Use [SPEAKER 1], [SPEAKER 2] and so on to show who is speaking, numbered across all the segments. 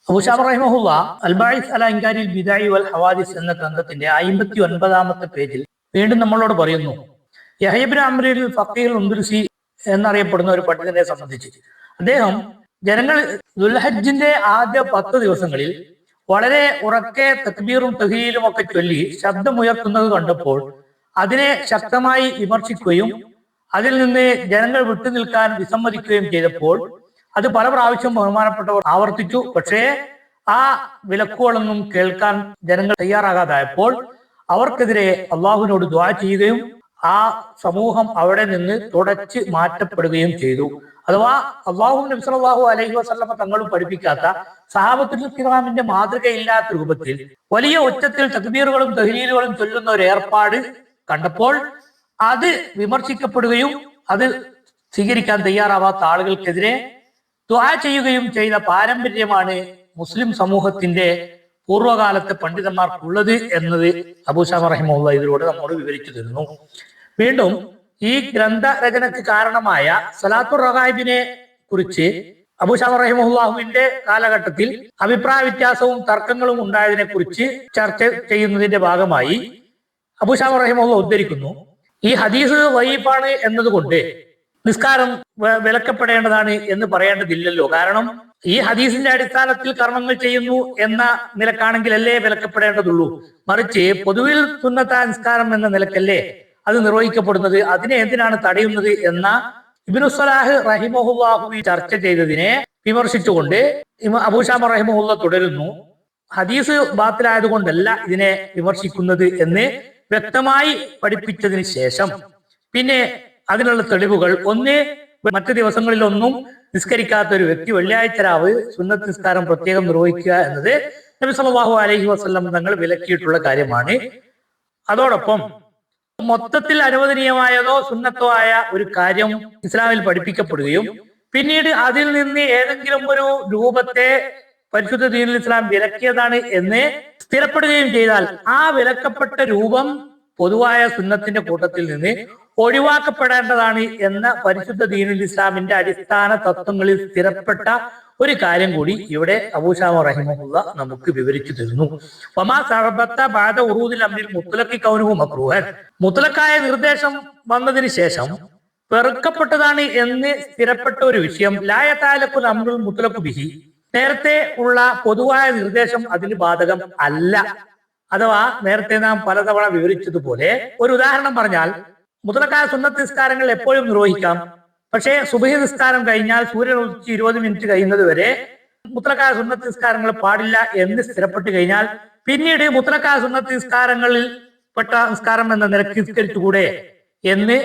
[SPEAKER 1] അബൂശാമ റഹിമഹുള്ള അൽബായിസ് അല ഇൻകാരിൽ ബിദാഇ വൽ ഹവാദിസ് എന്ന ഗ്രന്ഥത്തിന്റെ 59-ാമത്തെ പേജിൽ വീണ്ടും നമ്മളോട് പറയുന്നു, യഹ്യ ഇബ്നു അംറിൽ ഫഖീഹുൽ ഉംദുർസി എന്നറിയപ്പെടുന്ന ഒരു പണ്ഡിതനെ സംബന്ധിച്ച് അദ്ദേഹം ജനങ്ങൾ ദുൽഹജ്ജിന്റെ ആദ്യ 10 ദിവസങ്ങളിൽ വളരെ ഉറക്കെ തക്ബീറും തഹ്ലീലും ഒക്കെ ചൊല്ലി ശബ്ദമുയർത്തുന്നത് കണ്ടപ്പോൾ അതിനെ ശക്തമായി വിമർശിക്കുകയും അതിൽ നിന്ന് ജനങ്ങൾ വിട്ടുനിൽക്കാൻ വിസമ്മതിക്കുകയും ചെയ്തപ്പോൾ അത് പല പ്രാവശ്യം ബഹുമാനപ്പെട്ടവർ ആവർത്തിച്ചു. പക്ഷേ ആ വിലക്കുകളൊന്നും കേൾക്കാൻ ജനങ്ങൾ തയ്യാറാകാതായപ്പോൾ അവർക്കെതിരെ അള്ളാഹുവിനോട് ദുആ ചെയ്യുകയും ആ സമൂഹം അവിടെ നിന്ന് തുടച്ച് മാറ്റപ്പെടുകയും ചെയ്തു. അഥവാ അള്ളാഹു നബി സല്ലല്ലാഹു അലൈഹി വസല്ലമ തങ്ങളും പഠിപ്പിക്കാത്ത സഹാബത്തുൽ കിറാമിന്റെ മാതൃകയില്ലാത്ത രൂപത്തിൽ വലിയ ഉച്ചത്തിൽ തക്ബീറുകളും തഹ്ലീലുകളും ചൊല്ലുന്ന ഒരു ഏർപ്പാട് കണ്ടപ്പോൾ അത് വിമർശിക്കപ്പെടുകയും അത് സ്വീകരിക്കാൻ തയ്യാറാവാത്ത ആളുകൾക്കെതിരെ ദുആ ചെയ്യുകയും ചെയ്ത പാരമ്പര്യമാണ് മുസ്ലിം സമൂഹത്തിന്റെ പൂർവ്വകാലത്തെ പണ്ഡിതന്മാർക്കുള്ളത് എന്നത് അബൂശാമ റഹിമഹുള്ള ഇതിലൂടെ നമ്മോട് വിവരിച്ചു തരുന്നു. വീണ്ടും ഈ ഗ്രന്ഥരചനയ്ക്ക് കാരണമായ സലാത്തുർ റഗായിബിനെ കുറിച്ച് അബൂശാമ റഹിമഹുല്ലാഹുവിന്റെ കാലഘട്ടത്തിൽ അഭിപ്രായ വ്യത്യാസവും തർക്കങ്ങളും ഉണ്ടായതിനെ കുറിച്ച് ചർച്ച ചെയ്യുന്നതിന്റെ ഭാഗമായി അബൂശാമ റഹിമഹുല്ല ഉദ്ധരിക്കുന്നു, ഈ ഹദീസ് വഈഫാണ് എന്നതുകൊണ്ട് നിസ്കാരം വിലക്കപ്പെടേണ്ടതാണ് എന്ന് പറയേണ്ടതില്ലല്ലോ. കാരണം ഈ ഹദീസിന്റെ അടിസ്ഥാനത്തിൽ കർമ്മങ്ങൾ ചെയ്യുന്നു എന്ന നിലക്കാണെങ്കിലല്ലേ വിലക്കപ്പെടേണ്ടതുള്ളൂ. മറിച്ച് പൊതുവിൽ സുന്നത്തായ നിസ്കാരം എന്ന നിലക്കല്ലേ അത് നിർവഹിക്കപ്പെടുന്നത്, അതിനെ എന്തിനാണ് തടയുന്നത് എന്ന ഇബ്നു സ്വലാഹ് റഹിമഹുല്ലാഹു ചർച്ച ചെയ്തതിനെ വിമർശിച്ചുകൊണ്ട് അബൂശാമ റഹിമഹുല്ല തുടരുന്നു, ഹദീസ് ബാത്തിലായതുകൊണ്ടല്ല ഇതിനെ വിമർശിക്കുന്നത് എന്ന് വ്യക്തമായി പഠിപ്പിച്ചതിന് ശേഷം പിന്നെ അതിനുള്ള തെളിവുകൾ, ഒന്ന്, മറ്റു ദിവസങ്ങളിലൊന്നും നിസ്കരിക്കാത്ത ഒരു വ്യക്തി വെള്ളിയാഴ്ച രാവ് സുന്നത്ത് നിസ്കാരം പ്രത്യേകം നിർവഹിക്കുക എന്നത് നബി സല്ലല്ലാഹു അലൈഹി വസല്ലം തങ്ങൾ വിലക്കിയിട്ടുള്ള കാര്യമാണ്. അതോടൊപ്പം മൊത്തത്തിൽ അനുവദനീയമായതോ സുന്നത്തോ ആയ ഒരു കാര്യം ഇസ്ലാമിൽ പഠിപ്പിക്കപ്പെടുകയും പിന്നീട് അതിൽ നിന്ന് ഏതെങ്കിലും ഒരു രൂപത്തെ പരിശുദ്ധ ദീനുൽ ഇസ്ലാം വിലക്കിയതാണ് എന്ന് സ്ഥിരപ്പെടുകയും ചെയ്താൽ ആ വിലക്കപ്പെട്ട രൂപം പൊതുവായ സുന്നത്തിന്റെ കൂട്ടത്തിൽ നിന്ന് ഒഴിവാക്കപ്പെടേണ്ടതാണ് എന്ന പരിശുദ്ധ ദീനുൽ ഇസ്ലാമിന്റെ അടിസ്ഥാന തത്വങ്ങളിൽ സ്ഥിരപ്പെട്ട ഒരു കാര്യം കൂടി ഇവിടെ അബൂശാമ റഹിമഹുല്ല നമുക്ക് വിവരിച്ചു തരുന്നു. മുത്തലക്കായ നിർദ്ദേശം വന്നതിന് ശേഷം വെറുക്കപ്പെട്ടതാണ് എന്ന് സ്ഥിരപ്പെട്ട ഒരു വിഷയം ലായതാലക്കുൽ അംറുൽ മുത്തലഖു ബിഹി, നേരത്തെ ഉള്ള പൊതുവായ നിർദ്ദേശം അതിന് ബാധകം അല്ല. അഥവാ നേരത്തെ നാം പലതവണ വിവരിച്ചതുപോലെ ഒരു ഉദാഹരണം പറഞ്ഞാൽ, മുത്തലക്കായ സുന്നത്ത് നിസ്കാരങ്ങൾ എപ്പോഴും നിർവഹിക്കാം. പക്ഷേ സുബഹി നിസ്കാരം കഴിഞ്ഞാൽ സൂര്യൻ ഉദിച്ച് 20 മിനിറ്റ് കഴിയുന്നത് വരെ മുത്തലക്കായ സുന്നത്ത് നിസ്കാരങ്ങൾ പാടില്ല എന്ന് സ്ഥിരപ്പെട്ട് കഴിഞ്ഞാൽ പിന്നീട് മുത്തലക്കായ സുന്നത്ത് നിസ്കാരങ്ങളിൽ പെട്ട നിസ്കാരം എന്ന നിലക്ക് നിസ്കരിച്ചുകൂടെ എന്ന്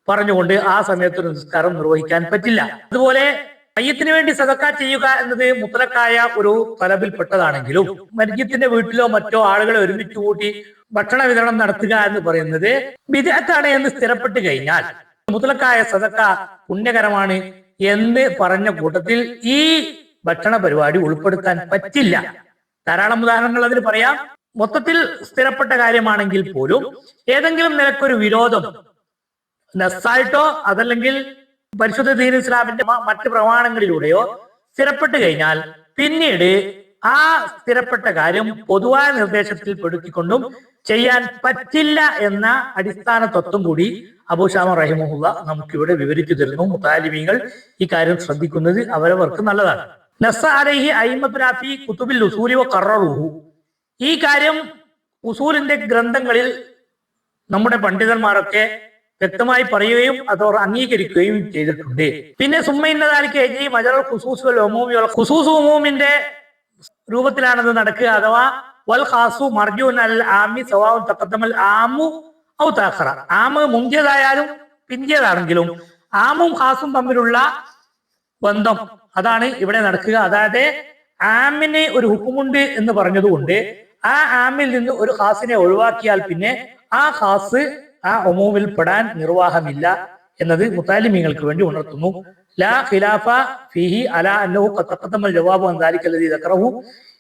[SPEAKER 1] പറഞ്ഞുകൊണ്ട് ആ സമയത്തൊരു നിസ്കാരം നിർവഹിക്കാൻ പറ്റില്ല. അതുപോലെ മയ്യത്തിന് വേണ്ടി സദക്ക ചെയ്യുക എന്നത് മുത്തലക്കായ ഒരു തലബിൽപ്പെട്ടതാണെങ്കിലും മയ്യത്തിന്റെ വീട്ടിലോ മറ്റോ ആളുകളെ ഒരുമിച്ച് കൂട്ടി ഭക്ഷണ വിതരണം നടത്തുക എന്ന് പറയുന്നത് ബിദ്അത്താണ് എന്ന് സ്ഥിരപ്പെട്ട് കഴിഞ്ഞാൽ മുത്തലക്കായ സദക്ക പുണ്യകരമാണ് എന്ന് പറഞ്ഞ കൂട്ടത്തിൽ ഈ ഭക്ഷണ പരിപാടി ഉൾപ്പെടുത്താൻ പറ്റില്ല. ധാരാളം ഉദാഹരണങ്ങൾ അതിന് പറയാം. മൊത്തത്തിൽ സ്ഥിരപ്പെട്ട കാര്യമാണെങ്കിൽ പോലും ഏതെങ്കിലും നിലക്കൊരു വിരോധം നസ്സായിട്ടോ അതല്ലെങ്കിൽ പരിശുദ്ധ ദീനുൽ ഇസ്ലാമിന്റെ മറ്റ് പ്രമാണങ്ങളിലൂടെയോ സ്ഥിരപ്പെട്ട് കഴിഞ്ഞാൽ പിന്നീട് ആ സ്ഥിരപ്പെട്ട കാര്യം പൊതുവായ നിർദ്ദേശത്തിൽ പെടുത്തിക്കൊണ്ടും ചെയ്യാൻ പറ്റില്ല എന്ന അടിസ്ഥാന തത്വം കൂടി അബൂശാമ റഹിമഹുല്ല നമുക്കിവിടെ വിവരിച്ചു തരുന്നു. മുതാലിമീങ്ങൾ ഈ കാര്യം ശ്രദ്ധിക്കുന്നത് അവരവർക്ക് നല്ലതാണ്. നസ്സ അലൈഹി അയിമ്മത്തുനാ ഫീ കുതുബിൽ ഉസൂലി വഖററുഹു, ഈ കാര്യം ഉസൂലിന്റെ ഗ്രന്ഥങ്ങളിൽ നമ്മുടെ പണ്ഡിതന്മാരൊക്കെ വ്യക്തമായി പറയുകയും അതോർ അംഗീകരിക്കുകയും ചെയ്തിട്ടുണ്ട്. പിന്നെ ഖുസൂസ് ഉമൂമിന്റെ രൂപത്തിലാണത് നടക്കുക. അഥവാ വൽ ഖാസു മർജൂൻ അൽ ആമി സവാഉൻ തഖദ്ദമൽ ആമു ഔ തഅഖറ, ആമ് മുന്തിയതായാലും പിന്തിയതാണെങ്കിലും ആമും ഖാസും തമ്മിലുള്ള ബന്ധം അതാണ് ഇവിടെ നടക്കുക. അതായത് ആമിന് ഒരു ഹുക്കുമുണ്ട് എന്ന് പറഞ്ഞതുകൊണ്ട് ആ ആമിൽ നിന്ന് ഒരു ഖാസിനെ ഒഴിവാക്കിയാൽ പിന്നെ ആ ഖാസ് ആ ഉമൂമിൽ പെടാൻ നിർവാഹമില്ല എന്നത് മുതാലിമീങ്ങൾക്ക് വേണ്ടി ഉണർത്തുന്നു. ലാ ഖിലാഫ ഫീഹി അലാ അന്നഹു ഖദ് തഖദ്ദമൽ ജവാബു അൻ ദാലിക അല്ലദീ ദക്കറഹു,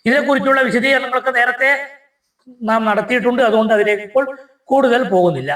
[SPEAKER 1] ഇതിനെക്കുറിച്ചുള്ള വിശദീകരണങ്ങളൊക്കെ നേരത്തെ നാം നടത്തിയിട്ടുണ്ട്. അതുകൊണ്ട് അതിലേക്ക് ഇപ്പോൾ കൂടുതൽ പോകുന്നില്ല.